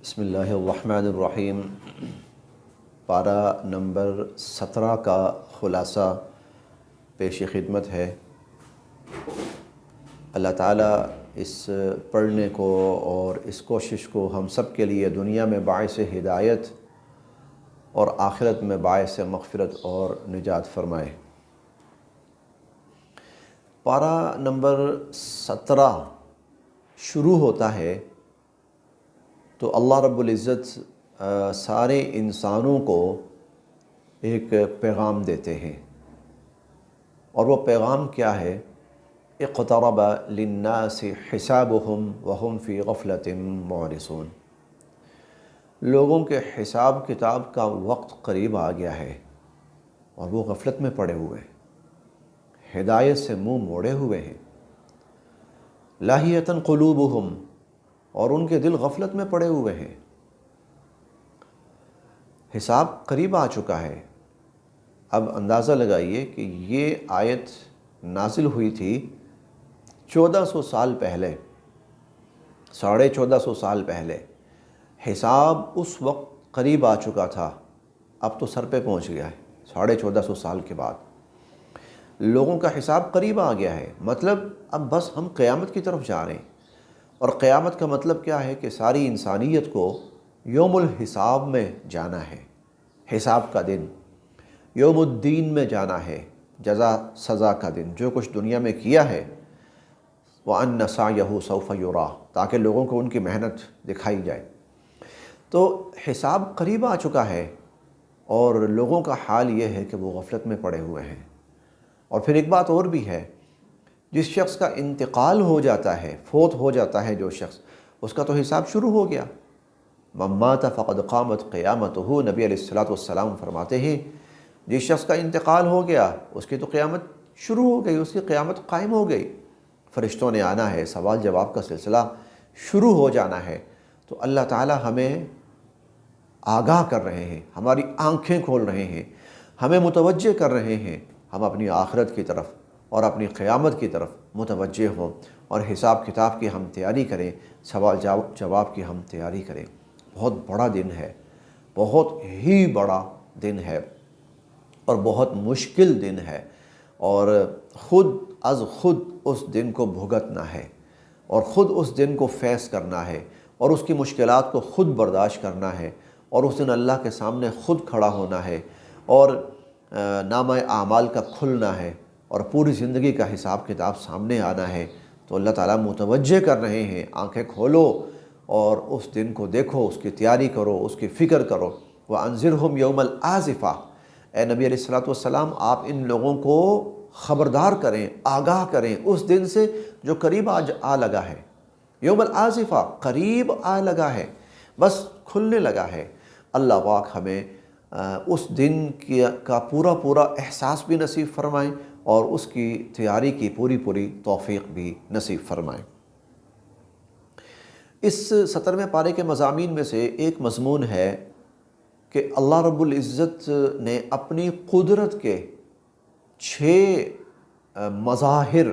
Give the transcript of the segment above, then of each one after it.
بسم اللہ الرحمن الرحیم۔ پارہ نمبر 17 کا خلاصہ پیش خدمت ہے۔ اللہ تعالیٰ اس پڑھنے کو اور اس کوشش کو ہم سب کے لیے دنیا میں باعث ہدایت اور آخرت میں باعث مغفرت اور نجات فرمائے۔ پارہ نمبر 17 شروع ہوتا ہے تو اللہ رب العزت سارے انسانوں کو ایک پیغام دیتے ہیں، اور وہ پیغام کیا ہے؟ اقترب للناس حسابهم وهم فی غفلۃ معرضون۔ لوگوں کے حساب کتاب کا وقت قریب آ گیا ہے اور وہ غفلت میں پڑے ہوئے ہیں، ہدایت سے منہ موڑے ہوئے ہیں۔ لاہیۃ قلوبہم، اور ان کے دل غفلت میں پڑے ہوئے ہیں۔ حساب قریب آ چکا ہے۔ اب اندازہ لگائیے کہ یہ آیت نازل ہوئی تھی 1400 سال پہلے، 1450 سال پہلے۔ حساب اس وقت قریب آ چکا تھا، اب تو سر پہ پہنچ گیا ہے 1450 سال کے بعد۔ لوگوں کا حساب قریب آ گیا ہے، مطلب اب بس ہم قیامت کی طرف جا رہے ہیں۔ اور قیامت کا مطلب کیا ہے کہ ساری انسانیت کو یوم الحساب میں جانا ہے، حساب کا دن، یوم الدین میں جانا ہے، جزا سزا کا دن۔ جو کچھ دنیا میں کیا ہے وَأَنَّ سَعْيَهُ سَوْفَ يُرَىٰ، تاکہ لوگوں کو ان کی محنت دکھائی جائے۔ تو حساب قریب آ چکا ہے اور لوگوں کا حال یہ ہے کہ وہ غفلت میں پڑے ہوئے ہیں۔ اور پھر ایک بات اور بھی ہے، جس شخص کا انتقال ہو جاتا ہے، فوت ہو جاتا ہے جو شخص، اس کا تو حساب شروع ہو گیا۔ مَن مَاتَ فَقَدْ قَامَتْ قِیَامَتُهُ، نبی علیہ الصلوۃ فرماتے ہیں جس شخص کا انتقال ہو گیا اس کی تو قیامت شروع ہو گئی، اس کی قیامت قائم ہو گئی۔ فرشتوں نے آنا ہے، سوال جواب کا سلسلہ شروع ہو جانا ہے۔ تو اللہ تعالی ہمیں آگاہ کر رہے ہیں، ہماری آنکھیں کھول رہے ہیں، ہمیں متوجہ کر رہے ہیں، ہم اپنی آخرت کی طرف اور اپنی قیامت کی طرف متوجہ ہوں اور حساب کتاب کی ہم تیاری کریں، سوال جواب کی ہم تیاری کریں۔ بہت بڑا دن ہے، بہت ہی بڑا دن ہے اور بہت مشکل دن ہے، اور خود از خود اس دن کو بھگتنا ہے اور خود اس دن کو فیس کرنا ہے اور اس کی مشکلات کو خود برداشت کرنا ہے، اور اس دن اللہ کے سامنے خود کھڑا ہونا ہے اور نامہ اعمال کا کھلنا ہے اور پوری زندگی کا حساب کتاب سامنے آنا ہے۔ تو اللہ تعالیٰ متوجہ کر رہے ہیں، آنکھیں کھولو اور اس دن کو دیکھو، اس کی تیاری کرو، اس کی فکر کرو۔ وَأَنذِرْهُمْ يَوْمَ الْآزِفَةِ، اے نبی علیہ السلام آپ ان لوگوں کو خبردار کریں، آگاہ کریں اس دن سے جو قریب آ لگا ہے۔ یوم الآزفہ، قریب آ لگا ہے، بس کھلنے لگا ہے۔ اللہ پاک ہمیں اس دن کا پورا احساس بھی نصیب فرمائیں اور اس کی تیاری کی پوری توفیق بھی نصیب فرمائیں۔ اس 17ویں پارے کے مضامین میں سے ایک مضمون ہے کہ اللہ رب العزت نے اپنی قدرت کے 6 مظاہر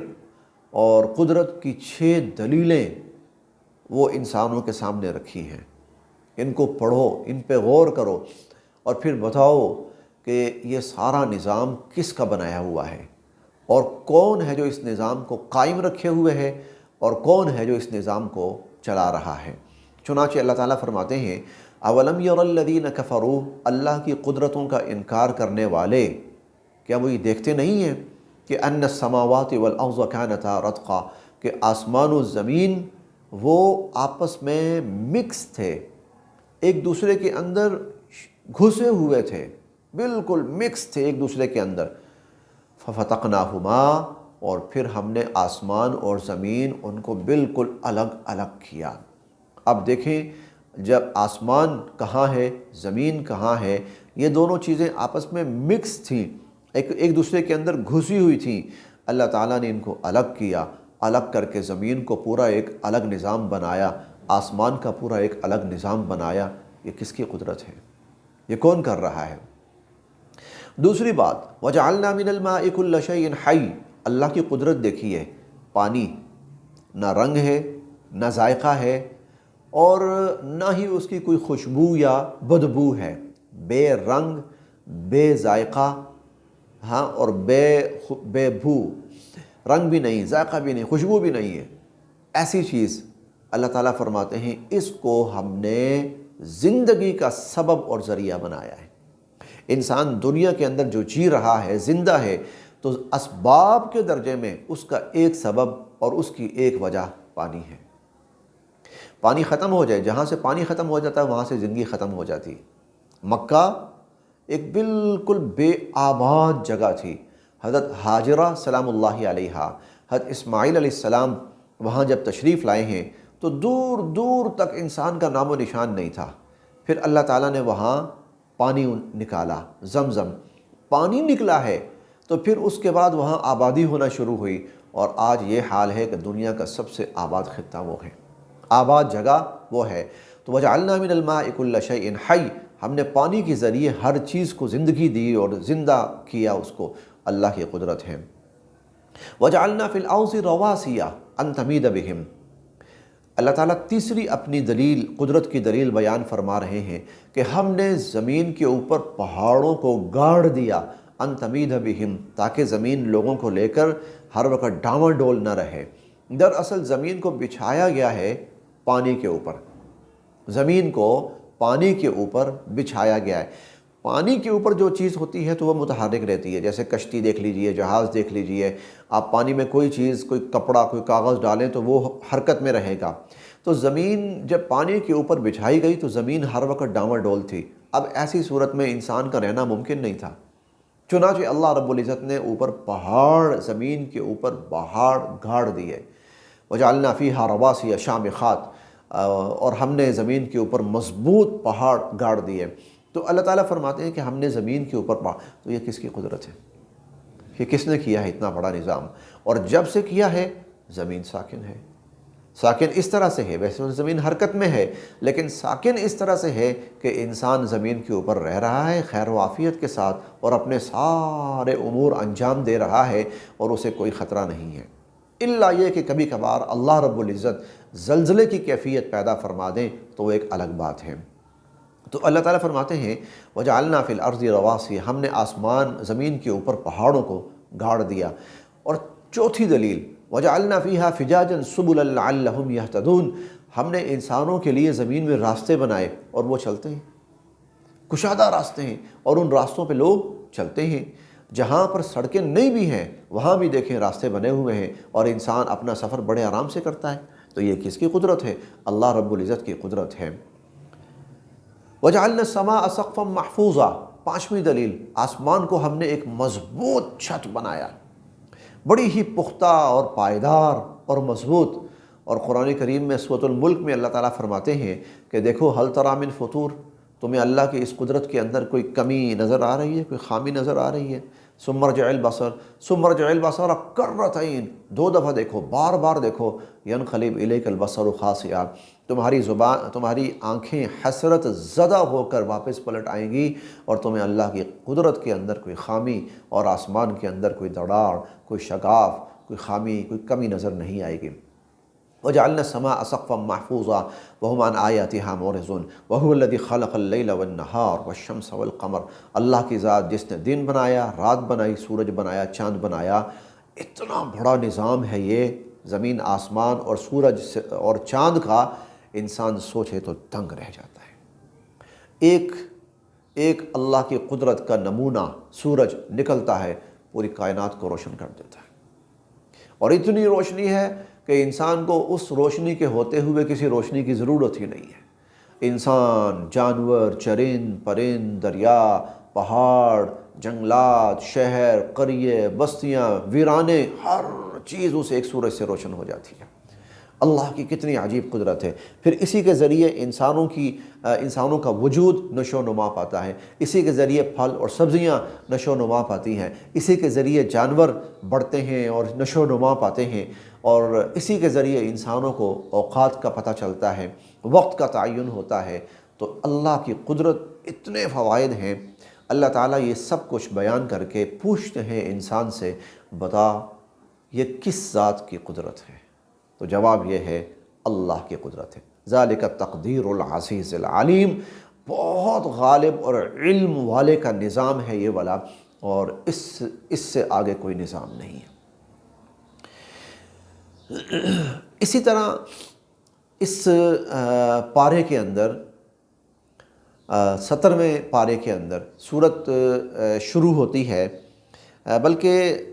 اور قدرت کی 6 دلیلیں وہ انسانوں کے سامنے رکھی ہیں۔ ان کو پڑھو، ان پہ غور کرو اور پھر بتاؤ کہ یہ سارا نظام کس کا بنایا ہوا ہے اور کون ہے جو اس نظام کو قائم رکھے ہوئے ہے اور کون ہے جو اس نظام کو چلا رہا ہے۔ چنانچہ اللہ تعالیٰ فرماتے ہیں اولم یر الذین کفروا، اللہ کی قدرتوں کا انکار کرنے والے کیا وہ یہ دیکھتے نہیں ہیں کہ ان السماوات والارض کانتا رتقا، کہ آسمان و زمین وہ آپس میں مکس تھے، ایک دوسرے کے اندر گھسے ہوئے تھے، بالکل مکس تھے ایک دوسرے کے اندر۔ ففتقناہما، اور پھر ہم نے آسمان اور زمین ان کو بالکل الگ الگ کیا۔ اب دیکھیں جب آسمان کہاں ہے، زمین کہاں ہے، یہ دونوں چیزیں آپس میں مکس تھیں، ایک دوسرے کے اندر گھسی ہوئی تھیں۔ اللہ تعالیٰ نے ان کو الگ کیا، الگ کر کے زمین کو پورا ایک الگ نظام بنایا، آسمان کا پورا ایک الگ نظام بنایا۔ یہ کس کی قدرت ہے؟ یہ کون کر رہا ہے؟ دوسری بات وَجَعَلْنَا مِنَ الْمَاءِ كُلَّ شَيْءٍ حَيٍّ، اللہ کی قدرت دیکھیے، پانی نہ رنگ ہے، نہ ذائقہ ہے، اور نہ ہی اس کی کوئی خوشبو یا بدبو ہے، بے رنگ، بے ذائقہ، ہاں، اور بے بو، رنگ بھی نہیں، ذائقہ بھی نہیں، خوشبو بھی نہیں ہے، ایسی چیز اللہ تعالیٰ فرماتے ہیں اس کو ہم نے زندگی کا سبب اور ذریعہ بنایا ہے۔ انسان دنیا کے اندر جو جی رہا ہے، زندہ ہے، تو اسباب کے درجے میں اس کا ایک سبب اور اس کی ایک وجہ پانی ہے۔ پانی ختم ہو جائے، جہاں سے پانی ختم ہو جاتا ہے وہاں سے زندگی ختم ہو جاتی۔ مکہ ایک بالکل بے آباد جگہ تھی۔ حضرت ہاجرہ سلام اللہ علیہا، حضرت اسماعیل علیہ السلام وہاں جب تشریف لائے ہیں تو دور دور تک انسان کا نام و نشان نہیں تھا۔ پھر اللہ تعالیٰ نے وہاں پانی نکالا، زمزم پانی نکلا ہے، تو پھر اس کے بعد وہاں آبادی ہونا شروع ہوئی، اور آج یہ حال ہے کہ دنیا کا سب سے آباد خطہ وہ ہے، آباد جگہ وہ ہے۔ تو وجعلنا من الماء كل شيء حي، ہم نے پانی کے ذریعے ہر چیز کو زندگی دی اور زندہ کیا اس کو، اللہ کی قدرت ہے۔ وجعلنا في الأرض رواسي أن تميد بهم، اللہ تعالیٰ تیسری اپنی دلیل، قدرت کی دلیل بیان فرما رہے ہیں کہ ہم نے زمین کے اوپر پہاڑوں کو گاڑ دیا، ان تمید بہم، تاکہ زمین لوگوں کو لے کر ہر وقت ڈاواں ڈول نہ رہے۔ دراصل زمین کو بچھایا گیا ہے پانی کے اوپر، زمین کو پانی کے اوپر بچھایا گیا ہے۔ پانی کے اوپر جو چیز ہوتی ہے تو وہ متحرک رہتی ہے، جیسے کشتی دیکھ لیجئے، جہاز دیکھ لیجئے، آپ پانی میں کوئی چیز، کوئی کپڑا، کوئی کاغذ ڈالیں تو وہ حرکت میں رہے گا۔ تو زمین جب پانی کے اوپر بچھائی گئی تو زمین ہر وقت ڈاواں ڈول تھی۔ اب ایسی صورت میں انسان کا رہنا ممکن نہیں تھا، چنانچہ اللہ رب العزت نے اوپر پہاڑ، زمین کے اوپر پہاڑ گاڑ دیے۔ وجعلنا فیہا رواسیَ شامخات، اور ہم نے زمین کے اوپر مضبوط پہاڑ گاڑ دیے۔ تو اللہ تعالیٰ فرماتے ہیں کہ ہم نے زمین کے اوپر پہاڑ، تو یہ کس کی قدرت ہے؟ یہ کس نے کیا ہے اتنا بڑا نظام؟ اور جب سے کیا ہے زمین ساکن ہے، ساکن اس طرح سے ہے، ویسے زمین حرکت میں ہے لیکن ساکن اس طرح سے ہے کہ انسان زمین کے اوپر رہ رہا ہے خیر و عافیت کے ساتھ، اور اپنے سارے امور انجام دے رہا ہے اور اسے کوئی خطرہ نہیں ہے، الا یہ کہ کبھی کبھار اللہ رب العزت زلزلے کی کیفیت پیدا فرما دیں تو وہ ایک الگ بات ہے۔ تو اللہ تعالیٰ فرماتے ہیں وجعلنا فی الارض رواسیَ، ہم نے آسمان، زمین کے اوپر پہاڑوں کو گاڑ دیا۔ اور چوتھی دلیل وجعلنا فیہا فجاجا سبلا لعلہم یہتدون، ہم نے انسانوں کے لیے زمین میں راستے بنائے اور وہ چلتے ہیں، کشادہ راستے ہیں، اور ان راستوں پہ لوگ چلتے ہیں۔ جہاں پر سڑکیں نہیں بھی ہیں وہاں بھی دیکھیں راستے بنے ہوئے ہیں، اور انسان اپنا سفر بڑے آرام سے کرتا ہے۔ تو یہ کس کی قدرت ہے؟ اللہ رب العزت کی قدرت ہے۔ وجعلنا السماء سقفا محفوظا، پانچویں دلیل، آسمان کو ہم نے ایک مضبوط چھت بنایا، بڑی ہی پختہ اور پائیدار اور مضبوط۔ اور قرآن کریم میں سورۃ الملک میں اللہ تعالیٰ فرماتے ہیں کہ دیکھو هل تری من فطور، تمہیں اللہ کی اس قدرت کے اندر کوئی کمی نظر آ رہی ہے، کوئی خامی نظر آ رہی ہے؟ ثم ارجع البصر کرتین، دو دفعہ دیکھو، بار بار دیکھو، ینقلب الیک البصر خاسئا، تمہاری آنکھیں حسرت زدہ ہو کر واپس پلٹ آئیں گی، اور تمہیں اللہ کی قدرت کے اندر کوئی خامی اور آسمان کے اندر کوئی دراڑ، کوئی شگاف، کوئی خامی، کوئی کمی نظر نہیں آئے گی۔ وجعلنا السماء سقفا محفوظا وهم عن آیاتها معرضون وهو الذي خلق الليل والنهار والشمس والقمر، اللہ کی ذات جس نے دن بنایا، رات بنائی، سورج بنایا، چاند بنایا۔ اتنا بڑا نظام ہے یہ زمین، آسمان اور سورج اور چاند کا، انسان سوچے تو دنگ رہ جاتا ہے۔ ایک اللہ کی قدرت کا نمونہ سورج نکلتا ہے، پوری کائنات کو روشن کر دیتا ہے، اور اتنی روشنی ہے کہ انسان کو اس روشنی کے ہوتے ہوئے کسی روشنی کی ضرورت ہی نہیں ہے۔ انسان، جانور، چرند پرند، دریا، پہاڑ، جنگلات، شہر، قریے، بستیاں، ویرانے، ہر چیز اس ایک سورج سے روشن ہو جاتی ہے۔ اللہ کی کتنی عجیب قدرت ہے۔ پھر اسی کے ذریعے انسانوں کا وجود نشو و نما پاتا ہے، اسی کے ذریعے پھل اور سبزیاں نشو و نما پاتی ہیں، اسی کے ذریعے جانور بڑھتے ہیں اور نشو و نما پاتے ہیں، اور اسی کے ذریعے انسانوں کو اوقات کا پتہ چلتا ہے، وقت کا تعین ہوتا ہے۔ تو اللہ کی قدرت اتنے فوائد ہیں۔ اللہ تعالیٰ یہ سب کچھ بیان کر کے پوچھتے ہیں انسان سے، بتا یہ کس ذات کی قدرت ہے؟ تو جواب یہ ہے اللہ کی قدرت ہے۔ ذالک التقدیر العزیز العلیم، بہت غالب اور علم والے کا نظام ہے یہ والا، اور اس سے آگے کوئی نظام نہیں ہے۔ اسی طرح اس پارے کے اندر 17ویں پارے کے اندر سورت شروع ہوتی ہے، بلکہ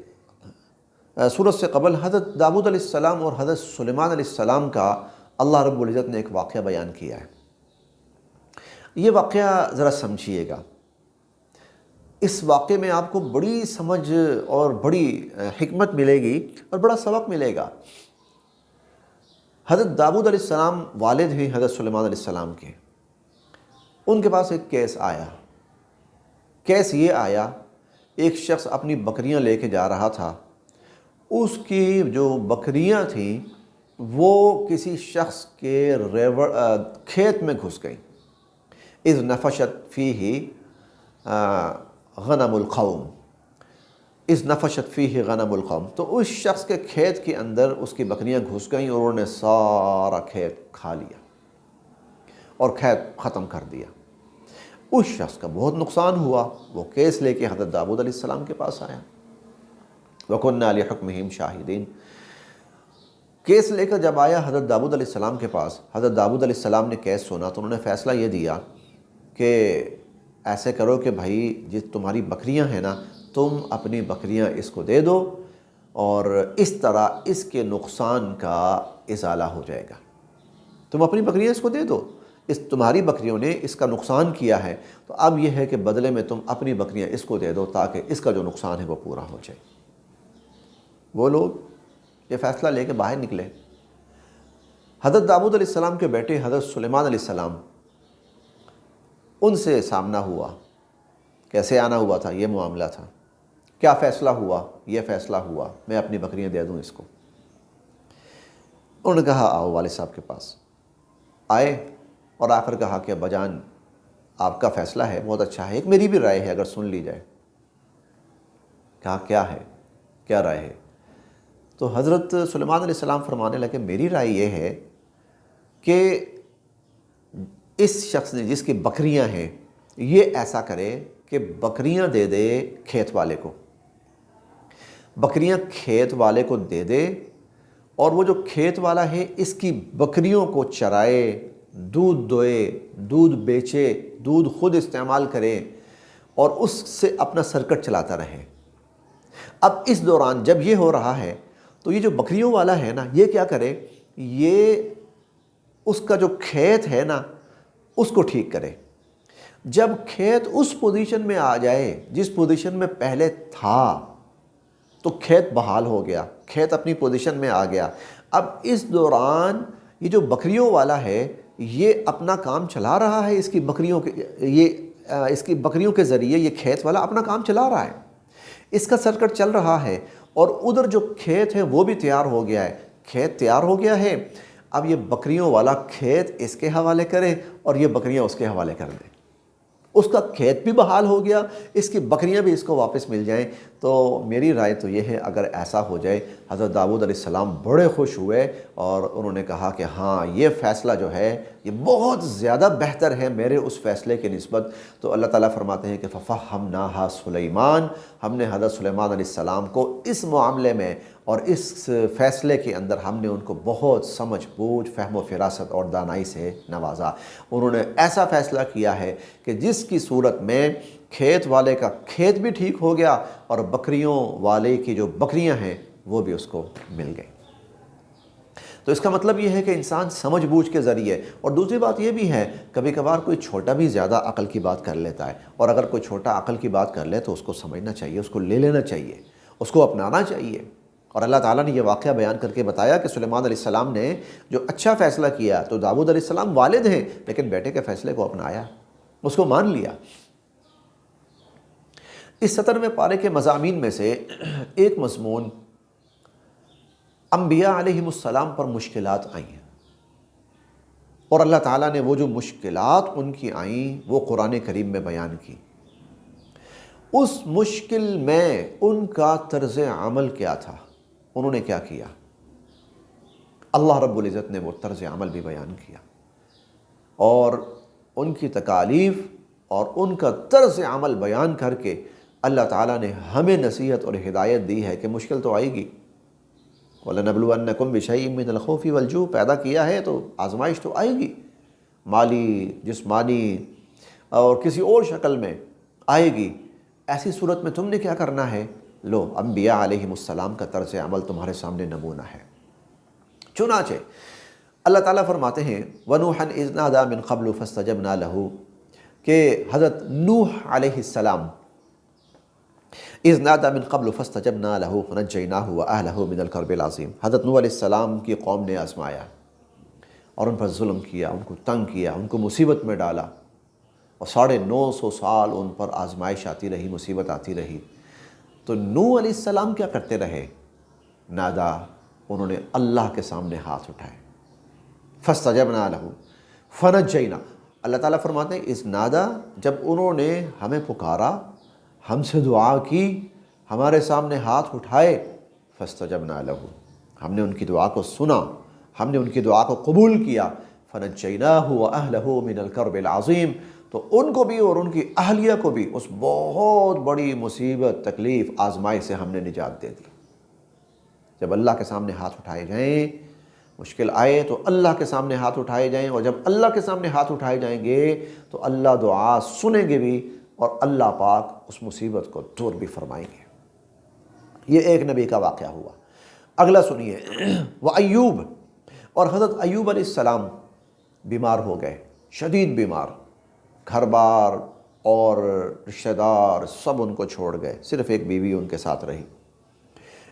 سورت سے قبل حضرت داؤد علیہ السلام اور حضرت سلیمان علیہ السلام کا اللہ رب العزت نے ایک واقعہ بیان کیا ہے۔ یہ واقعہ ذرا سمجھیے گا، اس واقعے میں آپ کو بڑی سمجھ اور بڑی حکمت ملے گی اور بڑا سبق ملے گا۔ حضرت داؤد علیہ السلام والد ہیں حضرت سلیمان علیہ السلام کے، ان کے پاس ایک کیس آیا۔ کیس یہ آیا، ایک شخص اپنی بکریاں لے کے جا رہا تھا، اس کی جو بکریاں تھیں وہ کسی شخص کے کھیت میں گھس گئیں۔ اذ نفشت فیہ غنم القوم، اذ نفشت فیہ غنم القوم، تو اس شخص کے کھیت کے اندر اس کی بکریاں گھس گئیں اور انہوں نے سارا کھیت کھا لیا اور کھیت ختم کر دیا۔ اس شخص کا بہت نقصان ہوا، وہ کیس لے کے حضرت داؤد علیہ السلام کے پاس آیا۔ وَكُنَّا لِحُكْمِهِمْ شَاهِدِينَ، کیس لے کر جب آیا حضرت داؤد علیہ السلام کے پاس، حضرت داؤد علیہ السلام نے کیس سنا تو انہوں نے فیصلہ یہ دیا کہ ایسے کرو کہ بھائی جس تمہاری بکریاں ہیں نا، تم اپنی بکریاں اس کو دے دو اور اس طرح اس کے نقصان کا ازالہ ہو جائے گا۔ تم اپنی بکریاں اس کو دے دو، تمہاری بکریوں نے اس کا نقصان کیا ہے، تو اب یہ ہے کہ بدلے میں تم اپنی بکریاں اس کو دے دو تاکہ اس کا جو نقصان ہے وہ پورا ہو جائے۔ وہ لوگ یہ فیصلہ لے کے باہر نکلے۔ حضرت داؤد علیہ السلام کے بیٹے حضرت سلیمان علیہ السلام، ان سے سامنا ہوا۔ کیسے آنا ہوا تھا؟ یہ معاملہ تھا۔ کیا فیصلہ ہوا؟ یہ فیصلہ ہوا میں اپنی بکریاں دے دوں اس کو۔ انہوں نے کہا آؤ والد صاحب کے پاس۔ آئے اور آ کر کہا کہ ابا جان آپ کا فیصلہ ہے بہت اچھا ہے، ایک میری بھی رائے ہے اگر سن لی جائے۔ کہا کیا ہے؟ کیا رائے ہے؟ تو حضرت سلیمان علیہ السلام فرمانے لگے میری رائے یہ ہے کہ اس شخص نے جس کی بکریاں ہیں یہ ایسا کرے کہ بکریاں دے دے کھیت والے کو، بکریاں کھیت والے کو دے دے، اور وہ جو کھیت والا ہے اس کی بکریوں کو چرائے، دودھ دوئے، دودھ بیچے، دودھ خود استعمال کرے اور اس سے اپنا سرکٹ چلاتا رہے۔ اب اس دوران جب یہ ہو رہا ہے تو یہ جو بکریوں والا ہے نا، یہ کیا کرے، یہ اس کا جو کھیت ہے نا اس کو ٹھیک کرے۔ جب کھیت اس پوزیشن میں آ جائے جس پوزیشن میں پہلے تھا تو کھیت بحال ہو گیا، کھیت اپنی پوزیشن میں آ گیا۔ اب اس دوران یہ جو بکریوں والا ہے یہ اپنا کام چلا رہا ہے، اس کی بکریوں کے ذریعے یہ کھیت والا اپنا کام چلا رہا ہے، اس کا سرکٹ چل رہا ہے، اور ادھر جو کھیت ہے وہ بھی تیار ہو گیا ہے۔ کھیت تیار ہو گیا ہے، اب یہ بکریوں والا کھیت اس کے حوالے کرے اور یہ بکریاں اس کے حوالے کر دیں، اس کا کھیت بھی بحال ہو گیا، اس کی بکریاں بھی اس کو واپس مل جائیں۔ تو میری رائے تو یہ ہے اگر ایسا ہو جائے۔ حضرت داؤد علیہ السلام بڑے خوش ہوئے اور انہوں نے کہا کہ ہاں یہ فیصلہ جو ہے یہ بہت زیادہ بہتر ہے میرے اس فیصلے کی نسبت۔ تو اللہ تعالیٰ فرماتے ہیں کہ فَفَهَّمْنَاهَا سُلَيْمَانَ، ہم نے حضرت سلیمان علیہ السلام کو اس معاملے میں اور اس فیصلے کے اندر ہم نے ان کو بہت سمجھ بوجھ، فہم و فراست اور دانائی سے نوازا۔ انہوں نے ایسا فیصلہ کیا ہے کہ جس کی صورت میں کھیت والے کا کھیت بھی ٹھیک ہو گیا اور بکریوں والے کی جو بکریاں ہیں وہ بھی اس کو مل گئیں۔ تو اس کا مطلب یہ ہے کہ انسان سمجھ بوجھ کے ذریعے، اور دوسری بات یہ بھی ہے کبھی کبھار کوئی چھوٹا بھی زیادہ عقل کی بات کر لیتا ہے، اور اگر کوئی چھوٹا عقل کی بات کر لے تو اس کو سمجھنا چاہیے، اس کو لے لینا چاہیے، اس کو اپنانا چاہیے۔ اور اللہ تعالیٰ نے یہ واقعہ بیان کر کے بتایا کہ سلیمان علیہ السلام نے جو اچھا فیصلہ کیا، تو داؤد علیہ السلام والد ہیں لیکن بیٹے کے فیصلے کو اپنایا، اس کو مان لیا۔ اس 17ویں پارے کے مضامین میں سے ایک مضمون انبیاء علیہم السلام پر مشکلات آئیں ہیں، اور اللہ تعالیٰ نے وہ جو مشکلات ان کی آئیں وہ قرآن کریم میں بیان کی۔ اس مشکل میں ان کا طرز عمل کیا تھا، انہوں نے کیا کیا، اللہ رب العزت نے وہ طرز عمل بھی بیان کیا۔ اور ان کی تکالیف اور ان کا طرز عمل بیان کر کے اللہ تعالیٰ نے ہمیں نصیحت اور ہدایت دی ہے کہ مشکل تو آئے گی۔ وَلَنَبْلُوَنَّكُمْ بِشَيْءٍ مِّنَ الْخَوْفِ وَالْجُوعِ، پیدا کیا ہے تو آزمائش تو آئے گی، مالی، جسمانی اور کسی اور شکل میں آئے گی۔ ایسی صورت میں تم نے کیا کرنا ہے؟ لو، انبیاء علیہم السلام کا طرز عمل تمہارے سامنے نمونہ ہے۔ چنانچہ اللہ تعالیٰ فرماتے ہیں وَنُوحًا إِذْ نَادَىٰ مِن قَبْلُ فَاسْتَجَبْنَا لَهُ، کہ حضرت نوح علیہ السلام اِذْ نَادَىٰ مِن قَبْلُ فَاسْتَجَبْنَا لَهُ فَنَجَّيْنَاهُ وَأَهْلَهُ مِنَ الْكَرْبِ الْعَظِيمِ، حضرت نوح علیہ السلام کی قوم نے آزمایا اور ان پر ظلم کیا، ان کو تنگ کیا، ان کو مصیبت میں ڈالا، اور 950 سال ان پر آزمائش آتی رہی، مصیبت آتی رہی۔ تو نوح علیہ السلام کیا کرتے رہے؟ نادا، انہوں نے اللہ کے سامنے ہاتھ اٹھائے، فَاسْتَجَبْنَا لَهُ فَنَجَّيْنَا، اللہ تعالیٰ فرماتے ہیں اس نادا، جب انہوں نے ہمیں پکارا، ہم سے دعا کی، ہمارے سامنے ہاتھ اٹھائے، فَاسْتَجَبْنَا لَهُ، ہم نے ان کی دعا کو سنا، ہم نے ان کی دعا کو قبول کیا، فَنَجَّيْنَاهُ وَأَهْلَهُ مِنَ الْكَرْبِ الْعَظِيمِ، تو ان کو بھی اور ان کی اہلیہ کو بھی اس بہت بڑی مصیبت، تکلیف، آزمائش سے ہم نے نجات دے دی۔ جب اللہ کے سامنے ہاتھ اٹھائے جائیں، مشکل آئے تو اللہ کے سامنے ہاتھ اٹھائے جائیں، اور جب اللہ کے سامنے ہاتھ اٹھائے جائیں گے تو اللہ دعا سنیں گے بھی، اور اللہ پاک اس مصیبت کو دور بھی فرمائیں گے۔ یہ ایک نبی کا واقعہ ہوا۔ اگلا سنیے، وَأَيُّوب، اور حضرت ایوب علیہ السلام بیمار ہو گئے، شدید بیمار، گھر بار اور رشتہ دار سب ان کو چھوڑ گئے، صرف ایک بیوی ان کے ساتھ رہی۔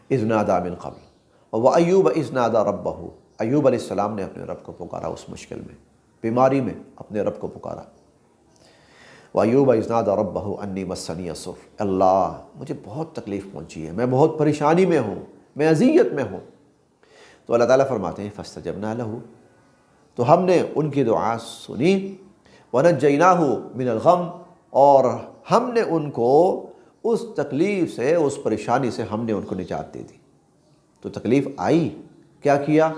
اِذْ نَادَىٰ مِن قَبْلُ وَأَيُّوبَ إِذْ نَادَىٰ رَبَّهُ، ایوب علیہ السلام نے اپنے رب کو پکارا اس مشکل میں، بیماری میں اپنے رب کو پکارا۔ وَأَيُّوبَ إِذْ نَادَىٰ رَبَّهُ أَنِّي مَسَّنِيَ الضُّرُّ، اللہ مجھے بہت تکلیف پہنچی ہے، میں بہت پریشانی میں ہوں، میں اذیت میں ہوں۔ تو اللہ تعالیٰ فرماتے ہیں فَاسْتَجَبْنَا لَهُ، تو ہم نے ان کی دعا سنی، وَنَجَّيْنَاهُ مِنَ الْغَمِّ، اور ہم نے ان کو اس تکلیف سے، اس پریشانی سے ہم نے ان کو نجات دے دی۔ تو تکلیف آئی، کیا کیا؟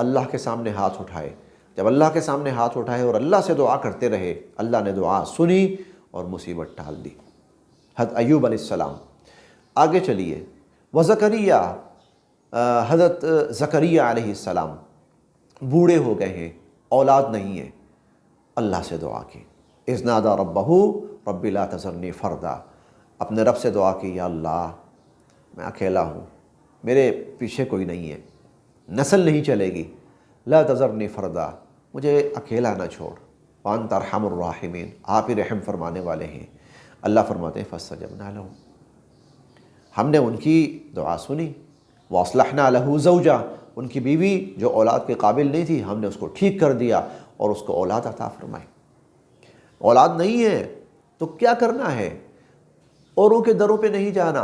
اللہ کے سامنے ہاتھ اٹھائے۔ جب اللہ کے سامنے ہاتھ اٹھائے اور اللہ سے دعا کرتے رہے، اللہ نے دعا سنی اور مصیبت ٹال دی۔ حضرت ایوب علیہ السلام۔ آگے چلیے، وزکریا، حضرت زکریا علیہ السلام بوڑھے ہو گئے ہیں، اولاد نہیں ہے، اللہ سے دعا کی، اذ نادى ربہ رب لا تذرنی فردا، اپنے رب سے دعا کی، یا اللہ میں اکیلا ہوں، میرے پیچھے کوئی نہیں ہے، نسل نہیں چلے گی، لا تذرنی فردا، مجھے اکیلا نہ چھوڑ، وانت ارحم الراحمین، آپ ہی رحم فرمانے والے ہیں۔ اللہ فرماتے ہیں فاستجبنا لہ، ہم نے ان کی دعا سنی، واصلحنا لہ زوجہ، ان کی بیوی جو اولاد کے قابل نہیں تھی، ہم نے اس کو ٹھیک کر دیا اور اس کو اولاد عطا فرمائی۔ اولاد نہیں ہے تو کیا کرنا ہے؟ اوروں کے دروں پہ نہیں جانا،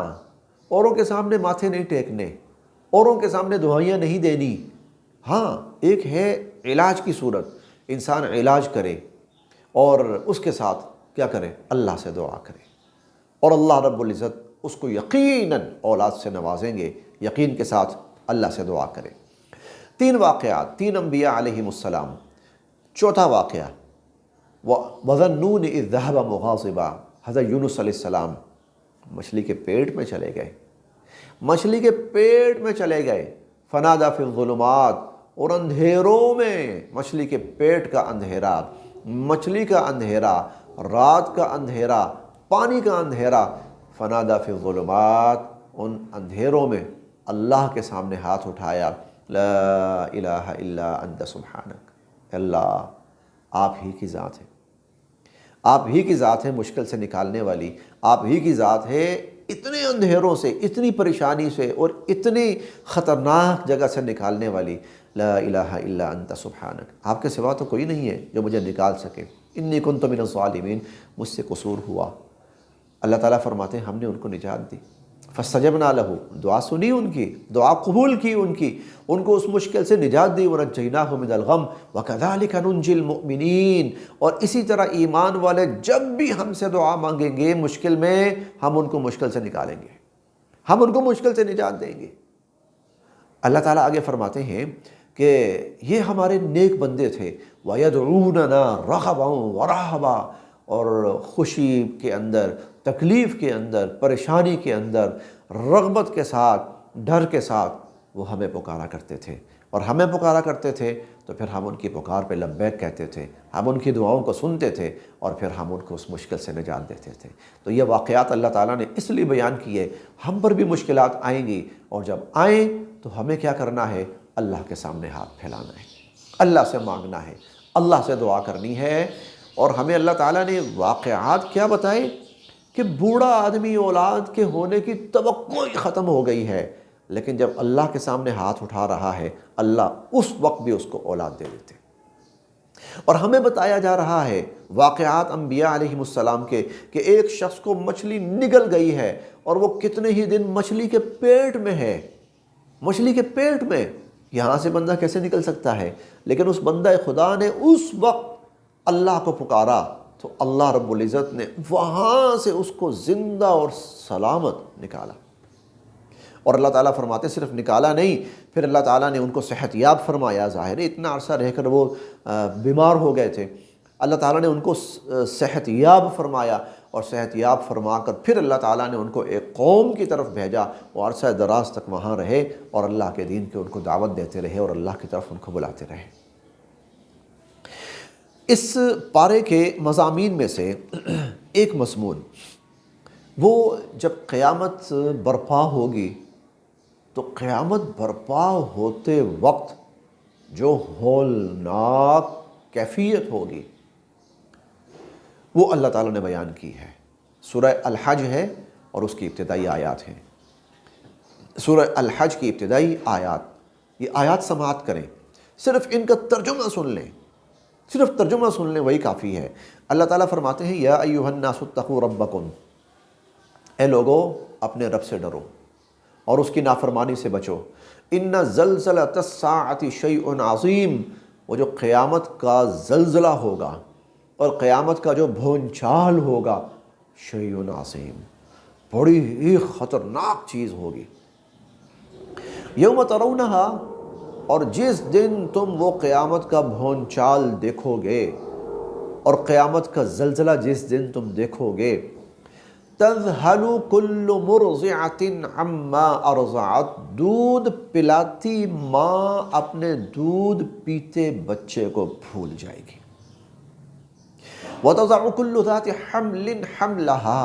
اوروں کے سامنے ماتھے نہیں ٹیکنے، اوروں کے سامنے دعائیاں نہیں دینی۔ ہاں، ایک ہے علاج کی صورت، انسان علاج کرے اور اس کے ساتھ کیا کرے؟ اللہ سے دعا کرے، اور اللہ رب العزت اس کو یقیناً اولاد سے نوازیں گے، یقین کے ساتھ اللہ سے دعا کرے۔ 3 واقعات، 3 انبیاء علیہم السلام۔ چوتھا واقعہ، وَظَنُّونِ إِذْ ذَهَبَ مُغَاضِبًا، حضرت یونس علیہ السلام مچھلی کے پیٹ میں چلے گئے، مچھلی کے پیٹ میں چلے گئے، فَنَادَىٰ فِي الظُّلُمَاتِ، اور اندھیروں میں، مچھلی کے پیٹ کا اندھیرا، مچھلی کا اندھیرا، رات کا اندھیرا، پانی کا اندھیرا، فَنَادَىٰ فِي الظُّلُمَاتِ، ان اندھیروں میں اللہ کے سامنے ہاتھ اٹھایا، لا الہ الا انت سبحانک، اللہ آپ ہی کی ذات ہے، آپ ہی کی ذات ہے مشکل سے نکالنے والی، آپ ہی کی ذات ہے اتنے اندھیروں سے، اتنی پریشانی سے اور اتنی خطرناک جگہ سے نکالنے والی، لا الہ الا انت سبحانک، آپ کے سوا تو کوئی نہیں ہے جو مجھے نکال سکے، انی کنت من الظالمین، مجھ سے قصور ہوا۔ اللہ تعالیٰ فرماتے ہیں ہم نے ان کو نجات دی، فاستجبنا لہ، دعا سنی ان کی، دعا قبول کی ان کی، ان کو اس مشکل سے نجات دی، ونجیناہ من الغم وکذالک ننجی المؤمنین، اور اسی طرح ایمان والے جب بھی ہم سے دعا مانگیں گے مشکل میں، ہم ان کو مشکل سے نکالیں گے، ہم ان کو مشکل سے نجات دیں گے۔ اللہ تعالیٰ آگے فرماتے ہیں کہ یہ ہمارے نیک بندے تھے، وَيَدْعُونَنَا رَغَبًا وَرَهْبًا، اور خوشی کے اندر، تکلیف کے اندر، پریشانی کے اندر، رغبت کے ساتھ، ڈر کے ساتھ وہ ہمیں پکارا کرتے تھے، اور ہمیں پکارا کرتے تھے تو پھر ہم ان کی پکار پہ لبیک کہتے تھے، ہم ان کی دعاؤں کو سنتے تھے، اور پھر ہم ان کو اس مشکل سے نجات دیتے تھے۔ تو یہ واقعات اللہ تعالیٰ نے اس لیے بیان کیے، ہم پر بھی مشکلات آئیں گی، اور جب آئیں تو ہمیں کیا کرنا ہے؟ اللہ کے سامنے ہاتھ پھیلانا ہے، اللہ سے مانگنا ہے، اللہ سے دعا کرنی ہے۔ اور ہمیں اللہ تعالیٰ نے واقعات کیا بتائے کہ بوڑھا آدمی اولاد کے ہونے کی توقع ہی ختم ہو گئی ہے، لیکن جب اللہ کے سامنے ہاتھ اٹھا رہا ہے، اللہ اس وقت بھی اس کو اولاد دے دیتے۔ اور ہمیں بتایا جا رہا ہے واقعات انبیاء علیہ السلام کے، کہ ایک شخص کو مچھلی نگل گئی ہے، اور وہ کتنے ہی دن مچھلی کے پیٹ میں ہے، مچھلی کے پیٹ میں۔ یہاں سے بندہ کیسے نکل سکتا ہے؟ لیکن اس بندہ خدا نے اس وقت اللہ کو پکارا تو اللہ رب العزت نے وہاں سے اس کو زندہ اور سلامت نکالا۔ اور اللہ تعالیٰ فرماتے صرف نکالا نہیں، پھر اللہ تعالیٰ نے ان کو صحت یاب فرمایا۔ ظاہر ہے اتنا عرصہ رہ کر وہ بیمار ہو گئے تھے، اللہ تعالیٰ نے ان کو صحت یاب فرمایا، اور صحت یاب فرما کر پھر اللہ تعالیٰ نے ان کو ایک قوم کی طرف بھیجا، وہ عرصہ دراز تک وہاں رہے، اور اللہ کے دین کی ان کو دعوت دیتے رہے، اور اللہ کی طرف ان کو بلاتے رہے۔ اس پارے کے مضامین میں سے ایک مضمون، وہ جب قیامت برپا ہوگی تو قیامت برپا ہوتے وقت جو ہولناک کیفیت ہوگی وہ اللہ تعالیٰ نے بیان کی ہے۔ سورہ الحج ہے اور اس کی ابتدائی آیات ہیں۔ سورہ الحج کی ابتدائی آیات، یہ آیات سماعت کریں، صرف ان کا ترجمہ سن لیں، صرف ترجمہ سن لیں، وہی کافی ہے۔ اللہ تعالیٰ فرماتے ہیں یا ایھا الناس اتقوا ربکم، اے لوگو اپنے رب سے ڈرو اور اس کی نافرمانی سے بچو۔ ان زلزلۃ الساعۃ شیء عظیم، وہ جو قیامت کا زلزلہ ہوگا اور قیامت کا جو بھونچال ہوگا، شیء عظیم، بڑی ہی خطرناک چیز ہوگی۔ یوم ترونہا، اور جس دن تم وہ قیامت کا بھونچال دیکھو گے اور قیامت کا زلزلہ جس دن تم دیکھو گے، تذہل کل مرضعۃ عما ارضعت، دودھ پلاتی ماں اپنے دودھ پیتے بچے کو بھول جائے گی۔ وتضع کل ذات حمل حملہا،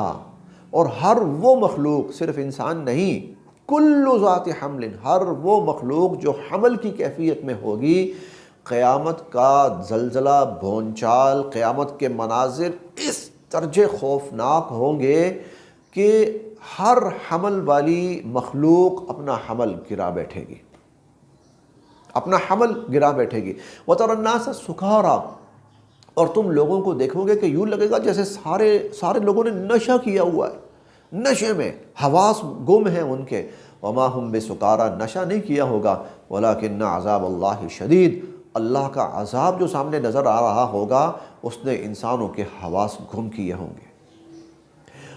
اور ہر وہ مخلوق، صرف انسان نہیں، کل ذات حمل، ہر وہ مخلوق جو حمل کی کیفیت میں ہوگی، قیامت کا زلزلہ، بھونچال، قیامت کے مناظر اس درجے خوفناک ہوں گے کہ ہر حمل والی مخلوق اپنا حمل گرا بیٹھے گی، اپنا حمل گرا بیٹھے گی۔ وَتَرَى النَّاسَ سُكَارَىٰ، اور تم لوگوں کو دیکھو گے کہ یوں لگے گا جیسے سارے لوگوں نے نشہ کیا ہوا ہے، نشے میں، حواس گم ہیں ان کے۔ وَمَا هُمْ بِسُكَارَىٰ، نشہ نہیں کیا ہوگا، وَلَٰكِنَّ عَذَابَ اللَّهِ شَدِيدٌ، اللہ کا عذاب جو سامنے نظر آ رہا ہوگا اس نے انسانوں کے حواس گم کیے ہوں گے۔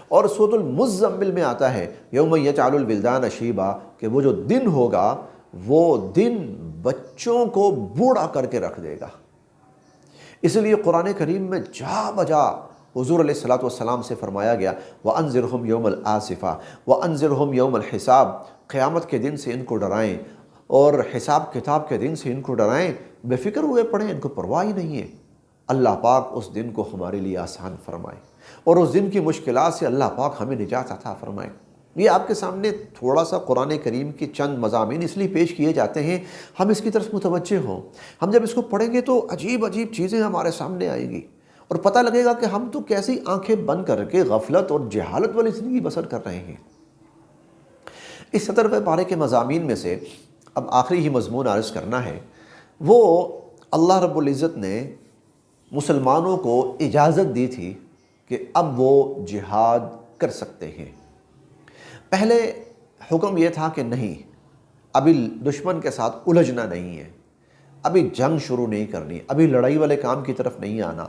اور سورۃ المزمل میں آتا ہے یوم یجعل الولدان شیبا، کہ وہ جو دن ہوگا وہ دن بچوں کو بوڑھا کر کے رکھ دے گا۔ اس لیے قرآن کریم میں جا بجا حضور علیہ الصلوۃ والسلام سے فرمایا گیا وَأَنذِرْهُمْ يَوْمَ الْآزِفَةِ وَأَنذِرْهُمْ يَوْمَ الْحِسَابِ، قیامت کے دن سے ان کو ڈرائیں اور حساب کتاب کے دن سے ان کو ڈرائیں۔ بے فکر ہوئے پڑیں، ان کو پرواہ ہی نہیں ہے۔ اللہ پاک اس دن کو ہمارے لیے آسان فرمائے، اور اس دن کی مشکلات سے اللہ پاک ہمیں نجات عطا فرمائے۔ یہ آپ کے سامنے تھوڑا سا قرآن کریم کے چند مضامین اس لیے پیش کیے جاتے ہیں ہم اس کی طرف متوجہ ہوں۔ ہم جب اس کو پڑھیں گے تو عجیب عجیب چیزیں ہمارے سامنے آئیں گی، اور پتہ لگے گا کہ ہم تو کیسی آنکھیں بند کر کے غفلت اور جہالت والی زندگی بسر کر رہے ہیں۔ اس 17ویں پارے کے مضامین میں سے اب آخری ہی مضمون عرض کرنا ہے، وہ اللہ رب العزت نے مسلمانوں کو اجازت دی تھی کہ اب وہ جہاد کر سکتے ہیں۔ پہلے حکم یہ تھا کہ نہیں، ابھی دشمن کے ساتھ الجھنا نہیں ہے، ابھی جنگ شروع نہیں کرنی، ابھی لڑائی والے کام کی طرف نہیں آنا،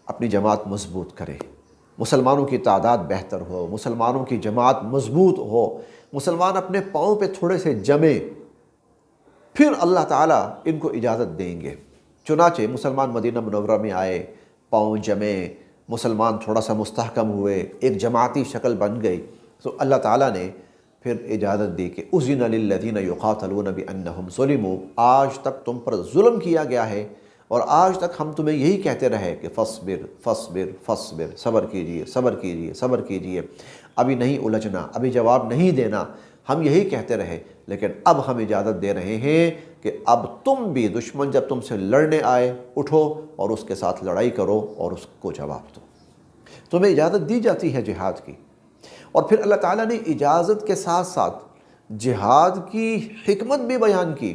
اپنی جماعت مضبوط کرے، مسلمانوں کی تعداد بہتر ہو، مسلمانوں کی جماعت مضبوط ہو، مسلمان اپنے پاؤں پہ تھوڑے سے جمے، پھر اللہ تعالیٰ ان کو اجازت دیں گے۔ چنانچہ مسلمان مدینہ منورہ میں آئے، پاؤں جمے، مسلمان تھوڑا سا مستحکم ہوئے، ایک جماعتی شکل بن گئی، تو اللہ تعالیٰ نے پھر اجازت دی کہ اذن للذین یقاتلون بانہم ظلموا، آج تک تم پر ظلم کیا گیا ہے اور آج تک ہم تمہیں یہی کہتے رہے کہ فصبر فصبر فصبر، صبر کیجئے صبر کیجئے صبر کیجئے، ابھی نہیں الجھنا، ابھی جواب نہیں دینا، ہم یہی کہتے رہے، لیکن اب ہم اجازت دے رہے ہیں کہ اب تم بھی دشمن جب تم سے لڑنے آئے اٹھو اور اس کے ساتھ لڑائی کرو اور اس کو جواب دو۔ تمہیں اجازت دی جاتی ہے جہاد کی، اور پھر اللہ تعالیٰ نے اجازت کے ساتھ ساتھ جہاد کی حکمت بھی بیان کی۔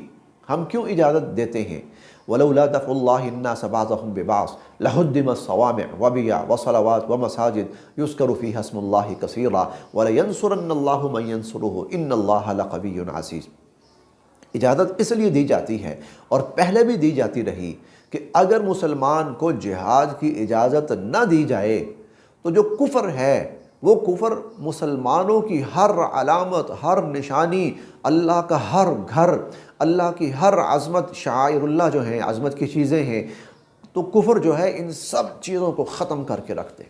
ہم کیوں اجازت دیتے ہیں؟ وَلَوْلَا دَفْعُ اللَّهِ النَّاسَ بَعْضَهُمْ بِبَعْضٍ لَهُدِّمَتْ صَوَامِعُ وَبِيَعٌ وَصَلَوَاتٌ وَمَسَاجِدُ يُذْكَرُ فِيهَا اسْمُ اللَّهِ كَثِيرًا وَلَيَنْصُرَنَّ اللَّهُ مَن يَنْصُرُهُ إِنَّ اللَّهَ لَقَوِيٌّ عَزِيزٌ۔ اجازت اس لیے دی جاتی ہے اور پہلے بھی دی جاتی رہی کہ اگر مسلمان کو جہاد کی اجازت نہ دی جائے تو جو کفر ہے وہ کفر مسلمانوں کی ہر علامت، ہر نشانی، اللہ کا ہر گھر، اللہ کی ہر عظمت، شعائر اللہ جو ہیں، عظمت کی چیزیں ہیں، تو کفر جو ہے ان سب چیزوں کو ختم کر کے رکھ دے،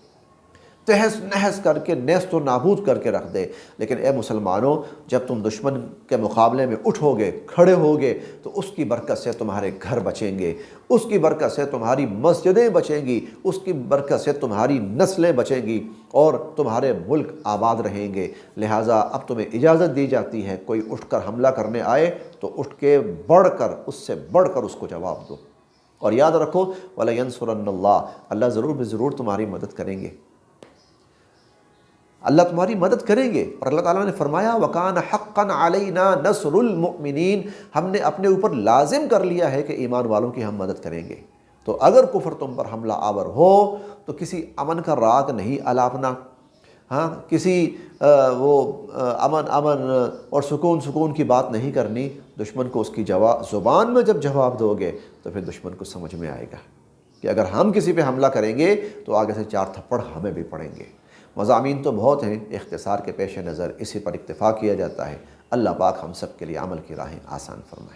تہس نہس کر کے نیست و نابود کر کے رکھ دے۔ لیکن اے مسلمانوں، جب تم دشمن کے مقابلے میں اٹھو گے، کھڑے ہوگے، تو اس کی برکت سے تمہارے گھر بچیں گے، اس کی برکت سے تمہاری مسجدیں بچیں گی، اس کی برکت سے تمہاری نسلیں بچیں گی اور تمہارے ملک آباد رہیں گے۔ لہٰذا اب تمہیں اجازت دی جاتی ہے، کوئی اٹھ کر حملہ کرنے آئے تو اٹھ کے بڑھ کر، اس سے بڑھ کر اس کو جواب دو، اور یاد رکھو وَلَيَنْصُرَنَّ اللَّهُ، اللہ ضرور بے ضرور تمہاری مدد کریں گے، اللہ تمہاری مدد کریں گے۔ اور اللہ تعالیٰ نے فرمایا وَكَانَ حَقًّا عَلَيْنَا نَصْرُ الْمُؤْمِنِينَ، ہم نے اپنے اوپر لازم کر لیا ہے کہ ایمان والوں کی ہم مدد کریں گے۔ تو اگر کفر تم پر حملہ آور ہو تو کسی امن کا راگ نہیں الاپنا، ہاں، کسی امن اور سکون کی بات نہیں کرنی۔ دشمن کو اس کی زبان میں جب جواب دو گے تو پھر دشمن کو سمجھ میں آئے گا کہ اگر ہم کسی پہ حملہ کریں گے تو آگے سے 4 تھپڑ ہمیں بھی پڑیں گے۔ مضامین تو بہت ہیں، اختصار کے پیش نظر اسی پر اکتفا کیا جاتا ہے۔ اللہ پاک ہم سب کے لیے عمل کی راہیں آسان فرمائے۔